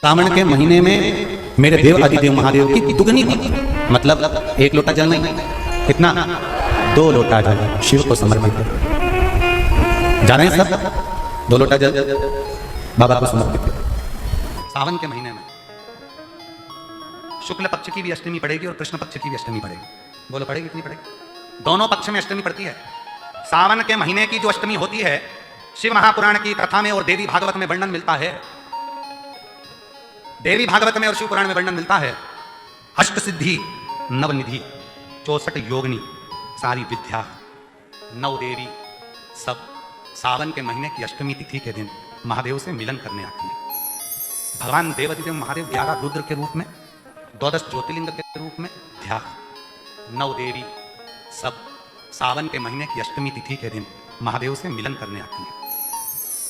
सावन के महीने में मेरे देव आदिदेव महादेव की दुगनी भक्ति, मतलब एक लोटा जल नहीं, कितना 2 लोटा जल शिव को समर्पित है। जाने हैं सब, 2 लोटा जल बाबा को समर्पित है। सावन के महीने में शुक्ल पक्ष की भी अष्टमी पड़ेगी और कृष्ण पक्ष की भी अष्टमी पड़ेगी। बोलो पड़ेगी कितनी पड़ेगी? दोनों पक्ष में अष्टमी पड़ती है। सावन के महीने की जो अष्टमी होती है, शिव महापुराण की कथा में और देवी भागवत में वर्णन मिलता है। देवी भागवत में और शिव पुराण में वर्णन मिलता है। अष्ट सिद्धि नवनिधि 64 योगिनी सारी विद्या 9 देवी सब सावन के महीने की अष्टमी तिथि के दिन महादेव से मिलन करने आती है। भगवान देवादिदेव महादेव 11 रुद्र के रूप में, 12 ज्योतिर्लिंग के रूप में ध्यान 9 देवी सब सावन के महीने की अष्टमी तिथि के दिन महादेव से मिलन करने आती है।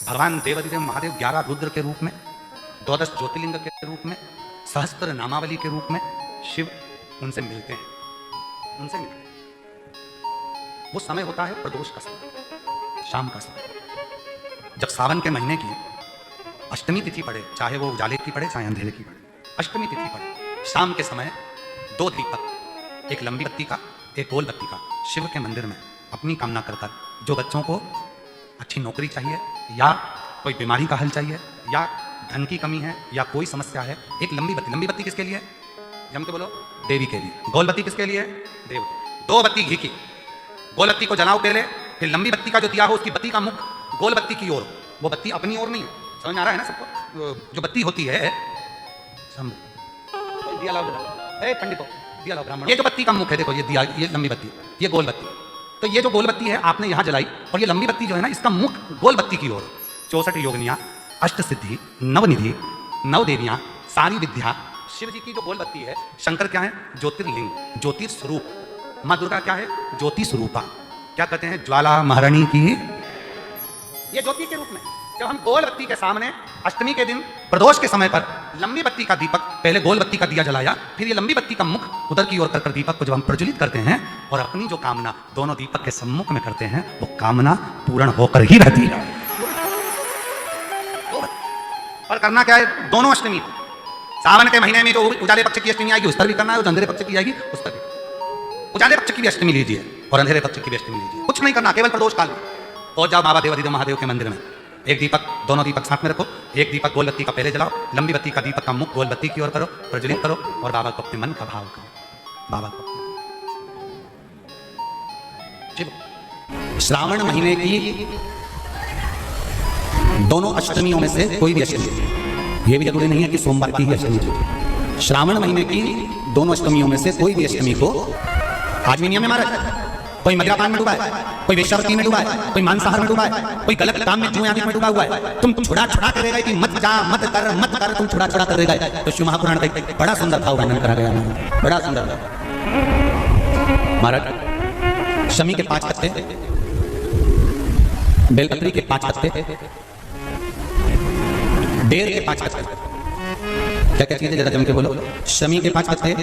भगवान देवादिदेव महादेव 11 रुद्र के रूप में, 12 ज्योतिर्लिंग के रूप में, सहस्त्र नामावली के रूप में शिव उनसे मिलते हैं, उनसे मिलते हैं। वो समय होता है प्रदोष का समय, शाम का समय। जब सावन के महीने की अष्टमी तिथि पड़े, चाहे वो उजाले की पड़े चाहे अंधेरे की पड़े, अष्टमी तिथि पड़े, शाम के समय 2 दीपक, एक लंबी बत्ती का एक गोल बत्ती का, शिव के मंदिर में अपनी कामना कर कर, जो बच्चों को अच्छी नौकरी चाहिए या कोई बीमारी का हल चाहिए या धन की कमी है या कोई समस्या है, एक लंबी बत्ती किसके लिए? जम के बोलो, देवी के लिए। गोल बत्ती किसके लिए? देव। 2 बत्ती घी की, गोल बत्ती को जलाओ पहले, फिर लंबी बत्ती का जो दिया हो उसकी बत्ती का मुख गोल बत्ती की ओर, वो बत्ती अपनी ओर नहीं है। समझ में आ रहा है ना सबको? जो बत्ती होती है, दिया लाओ पंडित, दिया लाओ ब्राह्मण। ये जो बत्ती का मुख है, देखो ये दिया, ये लंबी बत्ती, ये गोल बत्ती। तो ये जो गोल बत्ती है आपने यहाँ जलाई, और ये लंबी बत्ती जो है ना, इसका मुख गोल बत्ती की ओर। 64 योगिनियाँ, अष्ट सिद्धि, नवनिधि, 9 देवियाँ, सारी विद्या। शिव जी की जो गोल बत्ती है, शंकर क्या है? ज्योतिर्लिंग, ज्योतिर्स्वरूप। माँ दुर्गा क्या है? ज्योति स्वरूपा। क्या कहते हैं? ज्वाला महारानी की, ये ज्योति के रूप में। जब हम गोल बत्ती के सामने अष्टमी के दिन प्रदोष के समय पर लंबी बत्ती का दीपक, पहले गोल बत्ती का दिया जलाया, फिर ये लंबी बत्ती का मुख उधर की ओर कर दीपक को जब हम प्रज्वलित करते हैं और अपनी जो कामना दोनों दीपक के सम्मुख में करते हैं, वो कामना पूर्ण होकर ही रहती है। और करना क्या है? दोनों अष्टमी, सावन के महीने में जो उजाले पक्ष की अष्टमी आएगी उस पर भी करना है, और अंधेरे पक्ष की आएगी उस पर भी। उजाले पक्ष की भी अष्टमी लीजिए और अंधेरे पक्ष की भी अष्टमी लीजिए। कुछ नहीं करना, केवल प्रदोष काल में और जाओ बाबा देवादिदेव महादेव के मंदिर में। एक दीपक, दोनों दीपक साथ में रखो, एक दीपक गोल बत्ती का पहले जलाओ, लंबी बत्ती का दीपक का मुख गोल बत्ती की ओर करो, प्रज्वलित करो और बाबा को अपने मन का भाव करो। बाबा को श्रावण महीने की दोनों अष्टमियों में से कोई भी अष्टमी, ये भी जरूरी नहीं है कि सोमवार की ही अष्टमी। श्रावण महीने की दोनों अष्टमियों में से कोई भी अष्टमी को आज भी नियम में मारा जाए। कोई मदिरापान में डूबा है, कोई वेश्यावृत्ति में डूबा है, कोई मांसाहार में डूबा है, कोई गलत काम में जुए आदि में डूबा हुआ है, तुम छुड़ा करेगा कि मत जा मत कर, तुम छुड़ा करेगा। तो शिव महापुराण का एक बड़ा सुंदर भाव वर्णन करा गया है, बड़ा सुंदर। महाराज, शमी के 5 पत्ते, बेलपत्री के 5 पत्ते, बेर के 5 पत्ते, क्या क्या चीजें जरा जम के बोलो। शमी के 5 पत्ते,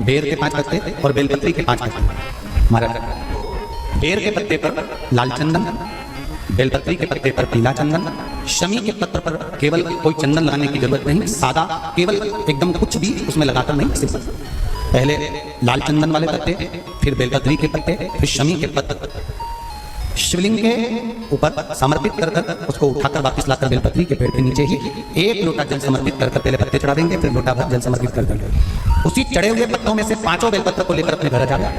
बेर के 5 पत्ते और बेलपत्री के 5 पत्ते। महाराज, बेर के पत्ते पर लाल चंदन, बेलपत्री के पत्ते पर पीला चंदन, शमी के पत्र पर केवल कोई चंदन लगाने की जरूरत नहीं, सादा, केवल एकदम कुछ भी उसमें लगाकर नहीं, सिंपल। पहले लाल चंदन वाले पत्ते, फिर बेलपत्री के पत्ते, फिर शमी के पत्ते शिवलिंग के ऊपर समर्पित कर उसको उठाकर वापस लाकर बेलपत्री के पेड़ के नीचे ही 1 लोटा जल समर्पित कर पहले पत्ते चढ़ा देंगे, फिर लोटा भर जल समर्पित कर देंगे। उसी चढ़े हुए पत्तों में से 5 बेलपत्र को लेकर अपने घर जाएगा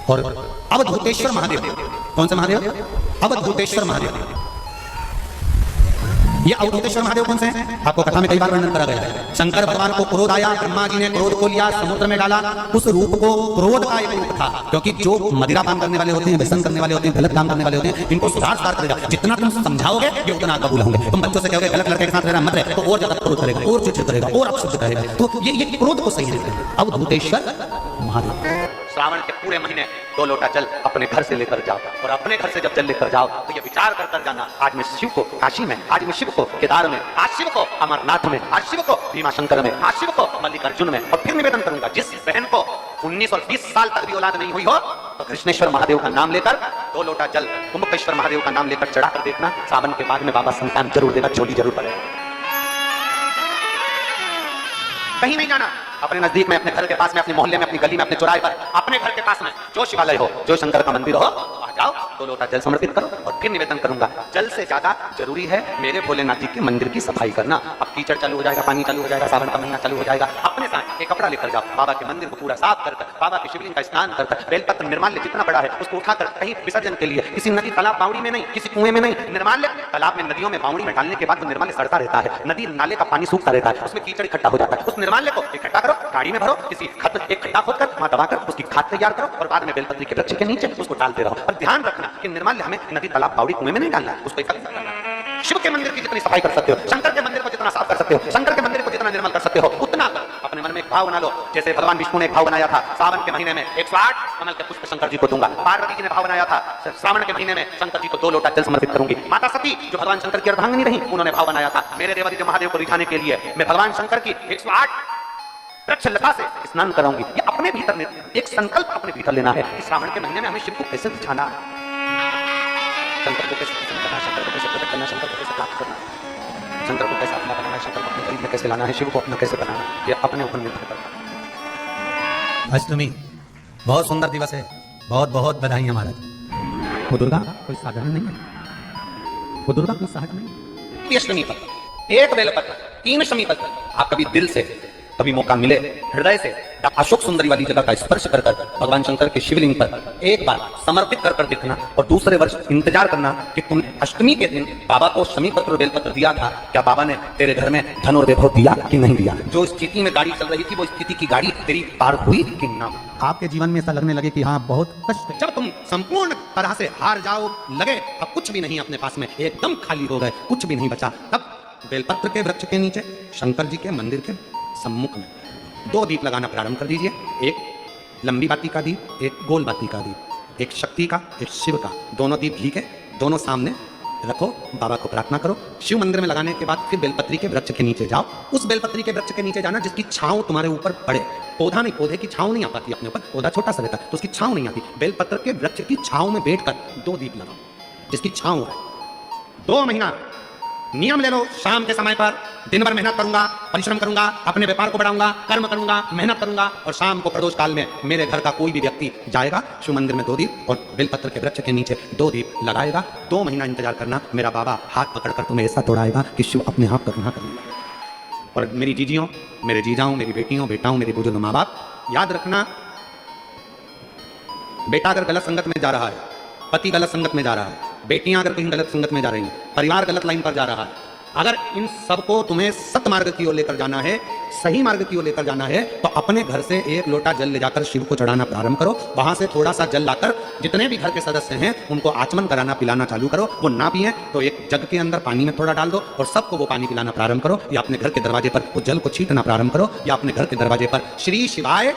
और अवधूतेश्वर महादेव, कौन से महादेव? अवधूतेश्वर महादेव। ये अवधूतेश्वर महादेव कौन से हैं? आपको कथा में कई बार वर्णन करा गया है। शंकर भगवान को क्रोध आया, ब्रह्मा जी ने क्रोध को लिया, समुद्र में डाला। उस रूप को क्रोध का एक रूप था, क्योंकि जो मदिरा पान करने वाले होते हैं, व्यसन करने वाले होते हैं, गलत काम करने वाले होते हैं, इनको सुधार करेगा। जितना तुम समझाओगे ये उतना कबूल होंगे। तुम बच्चों से कहोगे गलत लड़के के साथ रहना मत रहे, तो और ज्यादा क्रोध करेगा, और चिड़चिड़ करेगा, और अपशब्द करेगा। तो ये क्रोध को सही नहीं करेगा। अवधूतेश्वर महादेव। श्रावण के पूरे महीने 2 लोटा जल अपने घर से लेकर जाओ, और अपने घर से जब जल लेकर जाओ तो ये विचार कर जाना, आज मैं शिव को काशी में, आज मैं शिव को केदार में, आज शिव को अमरनाथ में, आज शिव को भीमाशंकर में, आज शिव को मल्लिकार्जुन में। और फिर निवेदन करूंगा, जिस बहन को 19 और 20 साल तक भी औलाद नहीं हुई हो, तो कृष्णेश्वर महादेव का नाम लेकर 2 लोटा जल कुंभकेश्वर महादेव का नाम लेकर चढ़ा कर देखना, सावन के बाद में बाबा संतान जरूर देगा, झोली जरूर पड़ेगा। कहीं नहीं जाना, अपने नजदीक में, अपने घर के पास में, अपने मोहल्ले में, अपनी गली में, अपने चौराहे पर, अपने घर के पास में जो शिवालय हो, जो शंकर का मंदिर हो, वहां जाओ, 2 लोटा जल समर्पित करो और फिर निवेदन करूंगा, जल से ज्यादा जरूरी है मेरे भोलेनाथ जी के मंदिर की सफाई करना। अब कीचड़ चालू हो जाएगा, पानी चालू हो जाएगा, सावन का महीना चालू हो जाएगा, अपने साथ एक कपड़ा लेकर जाओ, बाबा के मंदिर को पूरा साफ कर, बाबा के शिवलिंग का स्नान कर, बेलपत्र निर्माल्य जितना बड़ा है उसको उठाकर कहीं विसर्जन के लिए किसी नदी, तालाब, बावड़ी में नहीं, किसी कुएं में नहीं, निर्माल्य तालाब में, नदियों में, बावड़ी में डालने के बाद वो निर्माल्य सड़ता रहता है, नदी नाले का पानी सूखता रहता है, उसमें कीचड़ इकट्ठा हो जाता है, उस निर्माल्य को इकट्ठा करो, गाड़ी में भरो, किसी खत एक खड्डा खोदकर वहां दबाकर उसकी खाद तैयार करो और बाद में बेलपत्री के वृक्ष के नीचे उसको डालते रहो। और ध्यान रखना कि निर्माल्य हमें नदी, तालाब, बावड़ी, कुएं में नहीं डालना, उसको एकत्रित करना। शिव के मंदिर की जितनी सफाई कर सकते हो, शंकर के मंदिर को जितना साफ कर सकते हो, शंकर के मंदिर को जितना निर्मल कर सकते हो, उतना कर। अपने मन में एक भाव बना लो, जैसे भगवान विष्णु ने एक भाव बनाया था, सावन के महीने में 108 कमल के पुष्प शंकर जी को दूंगा। पार्वती जी ने भाव बनाया था, श्रावण के महीने में शंकर जी को 2 लोटा जल समर्पित करूंगी। माता सती जो भगवान शंकर की अर्धांगिनी रही, उन्होंने भाव बनाया था, मेरे देवादित्य महादेव को रिझाने के लिए मैं भगवान शंकर की 108 वृक्ष लता से स्नान कराऊंगी। ये अपने भीतर एक संकल्प अपने भीतर लेना है कि श्रावण के महीने में हमें शिव को कैसे रिझाना है, शंकर को कैसे प्रसन्न करना, शंकर को कैसे प्रकट करना, शंकर को कैसे प्राप्त करना, शंकर को कैसे अपना बनाना है, शंकर को अपने करीब में कैसे लाना है, शिव को अपना कैसे बनाना है, ये अपने ऊपर निर्भर करता है। अष्टमी बहुत सुंदर दिवस है, बहुत बहुत बधाई महाराज। वो दुर्गा कोई साधारण नहीं है, वो दुर्गा कोई सहज नहीं। अष्टमी पर 1 बेलपत्र, 3 शमी पत्र, आप कभी दिल से, कभी मौका मिले हृदय से अशोक सुंदरी वाली जगह का स्पर्श कर भगवान शंकर के शिवलिंग पर एक बार समर्पित कर दिखना और दूसरे वर्ष इंतजार करना कि तुमने अष्टमी के दिन बाबा को शमी पत्र बेलपत्र दिया था, क्या बाबा ने तेरे घर में धन और वैभव दिया कि नहीं दिया। जो स्थिति में गाड़ी चल रही थी वो स्थिति की गाड़ी तेरी पार हुई कि ना। आपके जीवन में ऐसा लगने लगे कि हाँ बहुत कष्ट है, जब तुम संपूर्ण तरह से हार जाओ, लगे अब कुछ भी नहीं अपने पास में, एकदम खाली हो गए, कुछ भी नहीं बचा, तब बेलपत्र के वृक्ष के नीचे शंकर जी के मंदिर के सम्मुख में 2 दीप लगाना प्रारंभ कर दीजिए। एक लंबी बाती का दीप, एक गोल बाती का दीप, एक शक्ति का, एक शिव का, दोनों दीप घी के, दोनों सामने रखो, बाबा को प्रार्थना करो। शिव मंदिर में लगाने के बाद फिर बेलपत्री के वृक्ष के नीचे जाओ। उस बेलपत्री के वृक्ष के नीचे जाना जिसकी छांव तुम्हारे ऊपर पड़े, पौधा नहीं, पौधे की छांव नहीं आ पाती अपने ऊपर, पौधा छोटा सा रहता है तो उसकी छांव नहीं आती। बेलपत्र के वृक्ष की छांव में बैठकर 2 दीप लगाओ जिसकी छांव है। 2 महीना नियम ले लो, शाम के समय पर दिन भर मेहनत करूंगा, परिश्रम करूंगा, अपने व्यापार को बढ़ाऊंगा, कर्म करूंगा, मेहनत करूंगा और शाम को प्रदोष काल में मेरे घर का कोई भी व्यक्ति जाएगा शिव मंदिर में 2 दीप और बेलपत्र के वृक्ष के नीचे 2 दीप लगाएगा। 2 महीना इंतजार करना, मेरा बाबा हाथ पकड़कर तुम्हें ऐसा तोड़ाएगा कि शिव अपने आप करुणा करेगा। और मेरी जीजियों, मेरे जीजाओं, मेरी बेटियों, बेटाओं, मेरे बुजुर्ग माँ बाप, याद रखना, बेटा अगर गलत संगत में जा रहा है, पति गलत संगत में जा रहा है, बेटियां अगर कहीं गलत संगत में जा रही हैं, परिवार गलत लाइन पर जा रहा है, अगर इन सबको तुम्हें सत मार्ग की ओर लेकर जाना है, सही मार्ग की ओर लेकर जाना है, तो अपने घर से 1 लोटा जल ले जाकर शिव को चढ़ाना प्रारंभ करो। वहां से थोड़ा सा जल लाकर जितने भी घर के सदस्य हैं उनको आचमन कराना, पिलाना चालू करो। वो ना पिए तो एक जग के अंदर पानी में थोड़ा डाल दो और सबको वो पानी पिलाना प्रारंभ करो, या अपने घर के दरवाजे पर वो जल को छींटना प्रारंभ करो, या अपने घर के दरवाजे पर श्री शिवाय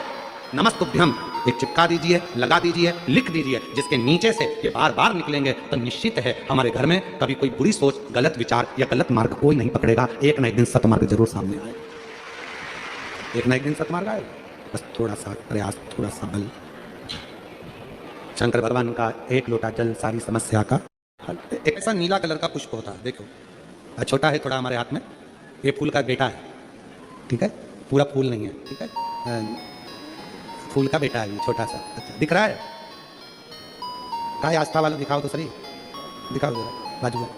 नमस्तुभ्यम एक चिपका दीजिए, लगा दीजिए, लिख दीजिए, जिसके नीचे से ये बार बार निकलेंगे तो निश्चित है हमारे घर में कभी कोई बुरी सोच, गलत विचार या गलत मार्ग कोई नहीं पकड़ेगा। एक ना एक दिन सतमार्ग जरूर सामने आए, एक ना एक दिन सतमार्ग आए, बस थोड़ा सा प्रयास, थोड़ा सा बल। शंकर भगवान का 1 लोटा जल सारी समस्या का हल। एक ऐसा नीला कलर का पुष्प होता है, देखो छोटा है थोड़ा हमारे हाथ में, ये फूल का बेटा है, ठीक है, पूरा फूल नहीं है, ठीक है, फूल का बेटा है ये छोटा सा। अच्छा दिख रहा है, कहा आस्था वाला दिखाओ तो सही, दिखाओ जरा बाजू में,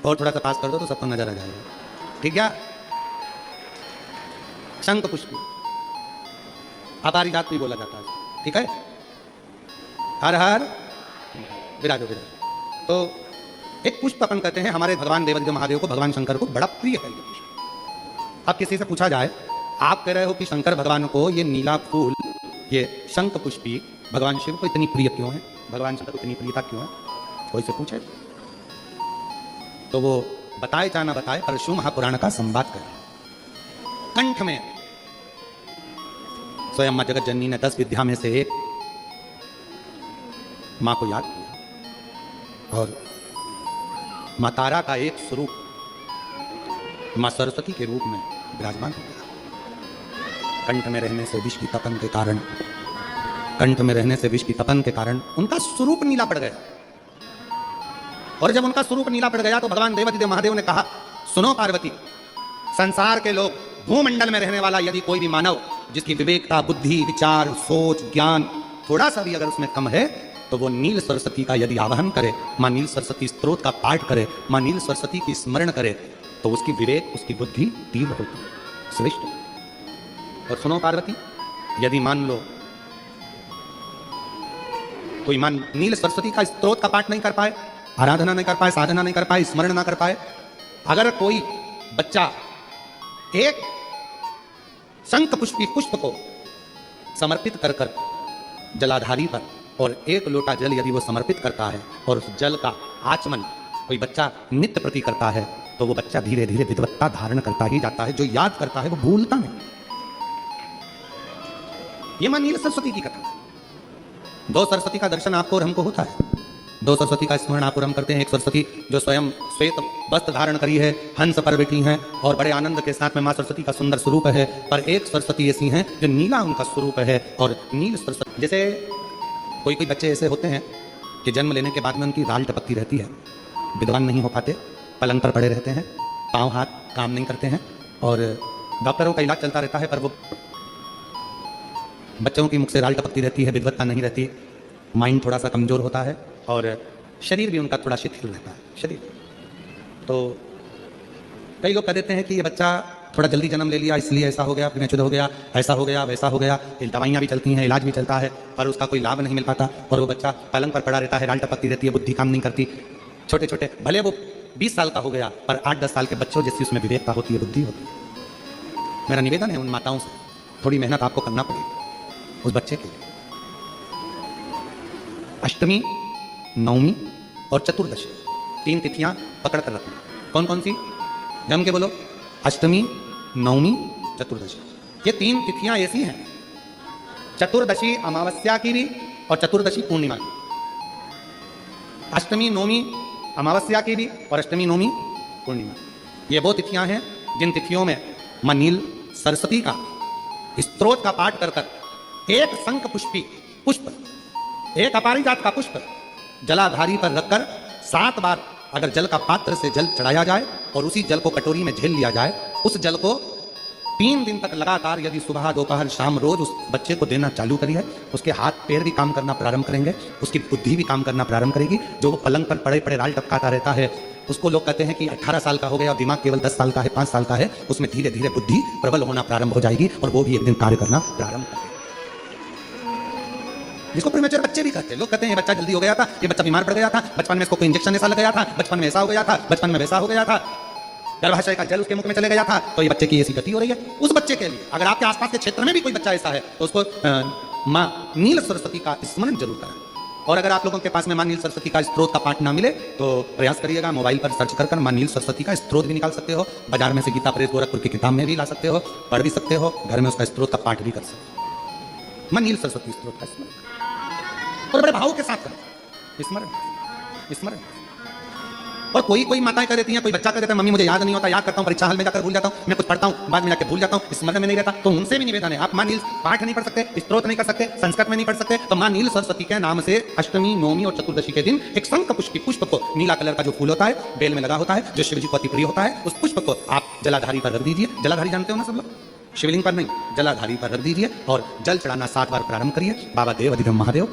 और थोड़ा सा पास कर दो तो सबको नजर आ जाएगा, ठीक है। शंख पुष्प अपारिजात भी बोला जाता है, ठीक है। हर हर विराजो विराज। तो एक पुष्प अपन कहते हैं हमारे भगवान देवादित्य महादेव को, भगवान शंकर को बड़ा प्रिय है ये पुष्प। अब किसी से पूछा जाए, आप कह रहे हो कि शंकर भगवान को ये नीला फूल, ये शंख पुष्पी भगवान शिव को इतनी प्रिय क्यों है, भगवान शंकर को इतनी प्रियता क्यों है, कोई से पूछे तो वो बताए जाना बताए, परशु महापुराण का संवाद करें। कंठ में स्वयं मां जगत जननी ने 10 विद्या में से एक मां को याद किया और मां तारा का एक स्वरूप मां सरस्वती के रूप में विराजमान हो गया। कंठ में रहने से विष की तपन के कारण, कंठ में रहने से विष की तपन के कारण उनका स्वरूप नीला पड़ गया। और जब उनका स्वरूप नीला पड़ गया तो भगवान देवादित्य महादेव ने कहा, सुनो पार्वती, संसार के लोग भूमंडल में रहने वाला यदि कोई भी मानव जिसकी विवेकता, बुद्धि, विचार, सोच, ज्ञान थोड़ा सा भी अगर उसमें कम है, तो वो नील सरस्वती का यदि आवाहन करे, माँ नील सरस्वती स्तोत्र का पाठ करे, माँ नील सरस्वती की स्मरण करे, तो उसकी विवेक, उसकी बुद्धि तीव्र होती है, श्रेष्ठ। और सुनो पार्वती, यदि मान लो कोई मां नील सरस्वती का स्तोत्र का पाठ नहीं कर पाए, आराधना नहीं कर पाए, साधना नहीं कर पाए, स्मरण ना कर पाए, अगर कोई बच्चा एक शंख पुष्पी पुष्प को समर्पित कर कर जलाधारी पर और एक लोटा जल यदि वो समर्पित करता है और उस जल का आचमन कोई बच्चा नित्य प्रति करता है, तो वो बच्चा धीरे धीरे विद्वत्ता धारण करता ही जाता है। जो याद करता है वो भूलता नहीं। ये मां नील सरस्वती की कथा। दो सरस्वती का दर्शन आपको और हमको होता है, दो सरस्वती का स्मरण आप और हम करते हैं। एक सरस्वती जो स्वयं श्वेत वस्त्र धारण करी है, हंस पर बैठी हैं और बड़े आनंद के साथ में मां सरस्वती का सुंदर स्वरूप है। पर एक सरस्वती ऐसी हैं जो नीला उनका स्वरूप है। और नील सरस्वती, जैसे कोई कोई बच्चे ऐसे होते हैं कि जन्म लेने के बाद में उनकी राल टपकती रहती है, विद्वान नहीं हो पाते, पलंग पर पड़े रहते हैं, पाँव हाथ काम नहीं करते हैं और डॉक्टरों का इलाज चलता रहता है, पर वो बच्चों की मुख से राल टपकती रहती है, विद्वत्ता नहीं रहती, माइंड थोड़ा सा कमजोर होता है और शरीर भी उनका थोड़ा शिथिल रहता है शरीर। तो कई लोग कह देते हैं कि ये बच्चा थोड़ा जल्दी जन्म ले लिया इसलिए ऐसा हो गया, प्रीमेच्योर हो गया, ऐसा हो गया, वैसा हो गया, दवाइयाँ भी चलती हैं, इलाज भी चलता है, पर उसका कोई लाभ नहीं मिल पाता और वो बच्चा पलंग पर पड़ा रहता है, राल टपकती रहती है, बुद्धि काम नहीं करती। छोटे छोटे भले वो 20 साल का हो गया, पर 8-10 साल के बच्चों जैसी उसमें विवेकता होती है, बुद्धि होती है। मेरा निवेदन है उन माताओं से, थोड़ी मेहनत आपको करना पड़ेगी उस बच्चे के लिए। अष्टमी, नवमी और चतुर्दशी 3 तिथियां पकड़ कर रखना। कौन कौन सी? जम के बोलो। अष्टमी, नवमी, चतुर्दशी। ये 3 तिथियां ऐसी हैं, चतुर्दशी अमावस्या की भी और चतुर्दशी पूर्णिमा की। अष्टमी, नवमी अमावस्या की भी और अष्टमी, नवमी पूर्णिमा। ये वो तिथियां हैं जिन तिथियों में मां नील सरस्वती का स्तोत्र का पाठ कर कर एक शंख पुष्पी पुष्प, एक अपारिजात का पुष्प जलाधारी पर रखकर 7 बार अगर जल का पात्र से जल चढ़ाया जाए और उसी जल को कटोरी में झेल लिया जाए, उस जल को 3 दिन तक लगातार यदि सुबह, दोपहर, शाम रोज उस बच्चे को देना चालू करिए, उसके हाथ पैर भी काम करना प्रारंभ करेंगे, उसकी बुद्धि भी काम करना प्रारंभ करेगी। जो वो पलंग पर पड़े पड़े राल टपकाता रहता है, उसको लोग कहते हैं कि 18 साल का हो गया और दिमाग केवल 10 साल का है, 5 साल का है, उसमें धीरे धीरे बुद्धि प्रबल होना प्रारंभ हो जाएगी और वो भी एक दिन कार्य करना प्रारंभ करेगा। जिसको प्रीमेच्योर बच्चे भी कहते हैं। लोग कहते हैं ये बच्चा जल्दी हो गया था, ये बच्चा बीमार पड़ गया था, बचपन में इसको कोई इंजेक्शन ऐसा लग गया था, बचपन में ऐसा हो गया था, बचपन में वैसा हो गया था, गर्भाशय का जल उसके मुख में चले गया था, तो ये बच्चे की ऐसी गति हो रही है। उस बच्चे के लिए अगर आपके आसपास के क्षेत्र में भी कोई बच्चा ऐसा है तो उसको मां नील सरस्वती का स्मरण जरूर करें। और अगर आप लोगों के पास में मां नील सरस्वती का स्तोत्र का पाठ ना मिले तो प्रयास करिएगा, मोबाइल पर सर्च कर मां नील सरस्वती का स्तोत्र भी निकाल सकते हो, बाजार में से गीता प्रेस गोरखपुर की किताब में भी ला सकते हो, पढ़ भी सकते हो, घर में उसका स्तोत्र का पाठ भी कर सकते हो। मां नील सरस्वती स्तोत्र का स्मरण और बड़े भाव के साथ करें, स्मरण स्मरण। और कोई कोई माताएं कह देती हैं, कोई बच्चा कह देता है मम्मी मुझे याद नहीं होता, याद करता हूँ परीक्षा हॉल में जाकर भूल जाता हूँ, मैं कुछ पढ़ता हूँ बाद में जाकर भूल जाता हूँ, स्मरण में नहीं रहता। तो उनसे भी निवेदन है, आप मां नील पाठ नहीं पढ़ सकते, स्तोत्र नहीं कर सकते, संस्कृत में नहीं पढ़ सकते, तो मां नील सरस्वती के नाम से अष्टमी, नवमी और चतुर्दशी के दिन एक शंख पुष्पी पुष्प को, नीला कलर का जो फूल होता है, बेल में लगा होता है, जो शिव जी को अति प्रिय होता है, उस पुष्प को आप जलाधारी पर रख दीजिए। जलाधारी जानते हो ना सब लोग, शिवलिंग पर नहीं, जलाधारी पर रख दीजिए और जल चढ़ाना 7 बार प्रारंभ करिए। बाबा देव अधिगम महादेव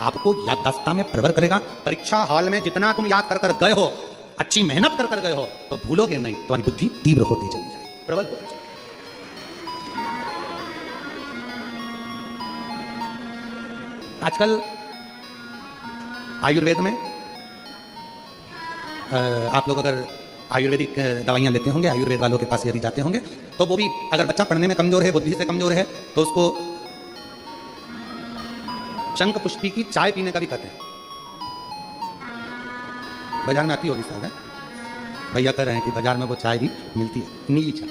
आपको याददाश्ता में प्रवर करेगा। परीक्षा हॉल में जितना तुम याद कर कर गए हो, अच्छी मेहनत कर कर गए हो, तो भूलोगे नहीं, तुम्हारी बुद्धि तीव्र होती चली जाएगी, प्रबल होती जाएगी। आजकल आयुर्वेद में आप लोग अगर आयुर्वेदिक दवाइयां लेते होंगे, आयुर्वेद वालों के पास यदि जाते होंगे, तो वो भी अगर बच्चा पढ़ने में कमजोर है, बुद्धि से कमजोर है, तो उसको शंख पुष्पी की चाय पीने का भी कहते हैं। बाजार में आती होगी सर, भैया कह रहे हैं कि बाजार में वो चाय भी मिलती है, नीली चाय।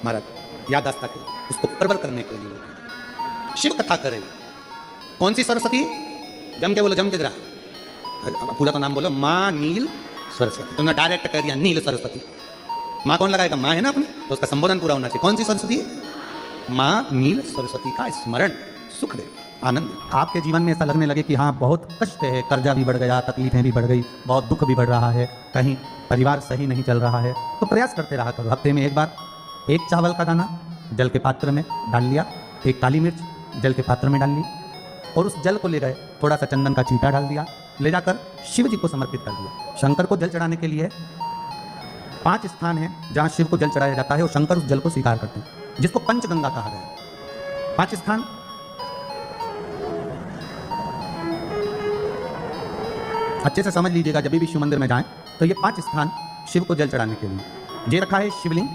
महाराज याददाश्त के उसको प्रबल करने के लिए शिव कथा करें। कौन सी सरस्वती? जम के बोलो, जम के जरा पूरा तो नाम बोलो, मां नील सरस्वती। तुमने डायरेक्ट कह दिया नील सरस्वती, मां कौन लगाएगा? मां है ना अपनी, तो उसका संबोधन पूरा होना चाहिए। कौन सी सरस्वती? मां नील सरस्वती का स्मरण सुख दे, आनंद। आपके जीवन में ऐसा लगने लगे कि हाँ बहुत कष्ट है, कर्जा भी बढ़ गया, तकलीफें भी बढ़ गई, बहुत दुख भी बढ़ रहा है, कहीं परिवार सही नहीं चल रहा है, तो प्रयास करते रहा करो। हफ्ते में 1 बार एक चावल का दाना जल के पात्र में डाल लिया, एक काली मिर्च जल के पात्र में डाल ली और उस जल को ले गए, थोड़ा सा चंदन का छींटा डाल दिया, ले जाकर शिव जी को समर्पित कर दिया। शंकर को जल चढ़ाने के लिए 5 स्थान हैं जहाँ शिव को जल चढ़ाया जाता है और शंकर उस जल को स्वीकार करते हैं, जिसको पंचगंगा कहा गया है। 5 स्थान अच्छे से समझ लीजिएगा, जब भी शिव मंदिर में जाएं तो ये 5 स्थान शिव को जल चढ़ाने के लिए ये रखा है। शिवलिंग,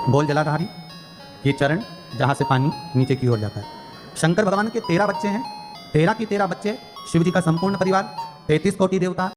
गोल जलाधारी, ये चरण जहाँ से पानी नीचे की ओर जाता है। शंकर भगवान के 13 बच्चे हैं, 13 की 13 बच्चे, शिव जी का संपूर्ण परिवार, 33 कोटि देवता।